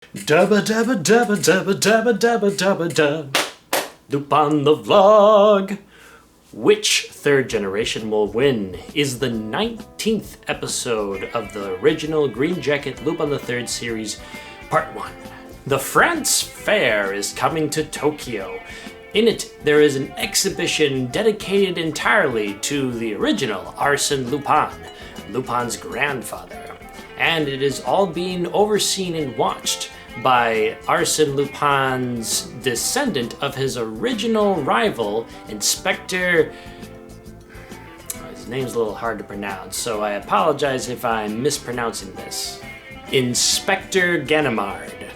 Dubba dubba dubba dubba dubba dubba dubba dub. Lupin the Vlog. Which third generation will win is the 19th episode of the original Green Jacket Lupin the Third series, Part 1. The France Fair is coming to Tokyo. In it, there is an exhibition dedicated entirely to the original Arsène Lupin, Lupin's grandfather. And it is all being overseen and watched by Arsène Lupin's descendant of his original rival, Inspector... His name's a little hard to pronounce, so I apologize if I'm mispronouncing this. Inspector Ganymard.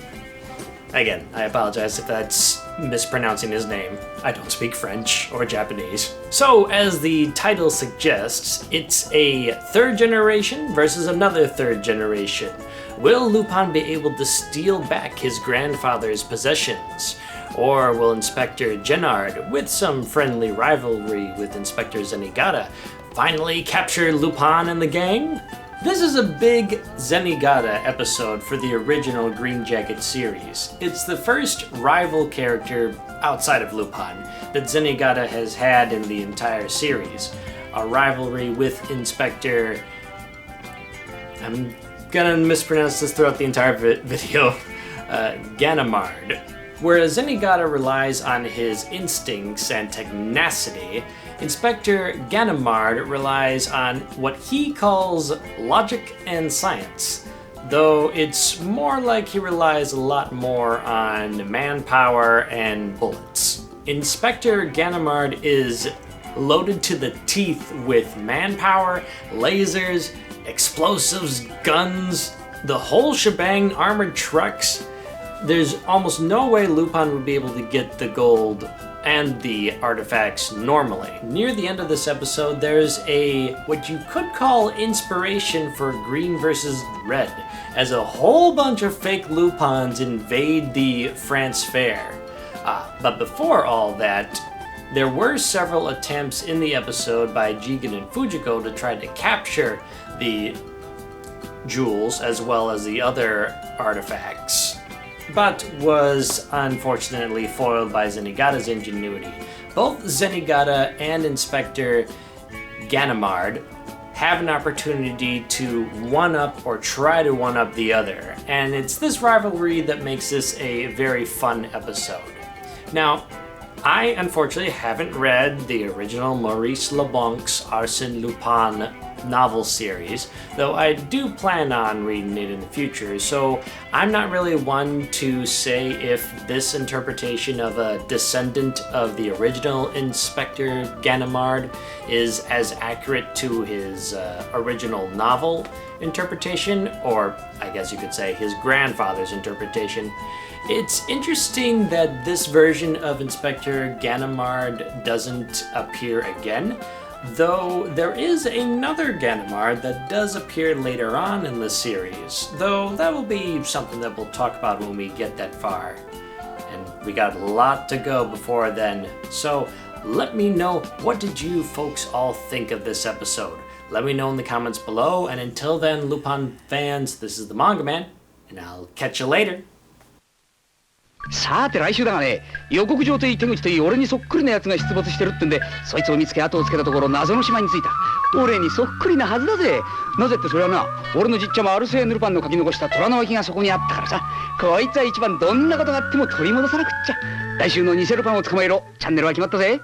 Again, I apologize if that's mispronouncing his name. I don't speak French or Japanese. So, as the title suggests, it's a third generation versus another third generation. Will Lupin be able to steal back his grandfather's possessions? Or will Inspector Ganymard, with some friendly rivalry with Inspector Zenigata, finally capture Lupin and the gang? This is a big Zenigata episode for the original Green Jacket series. It's the first rival character outside of Lupin that Zenigata has had in the entire series. A rivalry with Inspector... I'm gonna mispronounce this throughout the entire video. Ganymard. Whereas Zenigata relies on his instincts and tenacity, Inspector Ganymard relies on what he calls logic and science, though it's more like he relies a lot more on manpower and bullets. Inspector Ganymard is loaded to the teeth with manpower, lasers, explosives, guns, the whole shebang, armored trucks. There's almost no way Lupin would be able to get the gold and the artifacts normally. Near the end of this episode, there's what you could call inspiration for green versus red, as a whole bunch of fake Lupins invade the France Fair. But before all that, there were several attempts in the episode by Jigen and Fujiko to try to capture the jewels as well as the other artifacts, but was unfortunately foiled by Zenigata's ingenuity. Both Zenigata and Inspector Ganymard have an opportunity to one-up or try to one-up the other, and it's this rivalry that makes this a very fun episode. Now, I unfortunately haven't read the original Maurice Leblanc's Arsène Lupin novel series, though I do plan on reading it in the future, so I'm not really one to say if this interpretation of a descendant of the original Inspector Ganymard is as accurate to his original novel interpretation, or I guess you could say his grandfather's interpretation. It's interesting that this version of Inspector Ganymard doesn't appear again, though there is another Ganymard that does appear later on in the series, though that will be something that we'll talk about when we get that far. And we got a lot to go before then, so let me know, what did you folks all think of this episode? Let me know in the comments below, and until then, Lupin fans, this is the Manga Man, and I'll catch you later. さて来週だがね、予告状といい手口といい俺にそっくりなやつが出没してるってんで、そいつを見つけ後をつけたところ謎の島に着いた。俺にそっくりなはずだぜ。なぜってそれはな、俺のじっちゃまアルセーヌ・ルパンの書き残した虎の脇がそこにあったからさ。こいつは一番どんなことがあっても取り戻さなくっちゃ。来週の偽ルパンを捕まえろ。チャンネルは決まったぜ。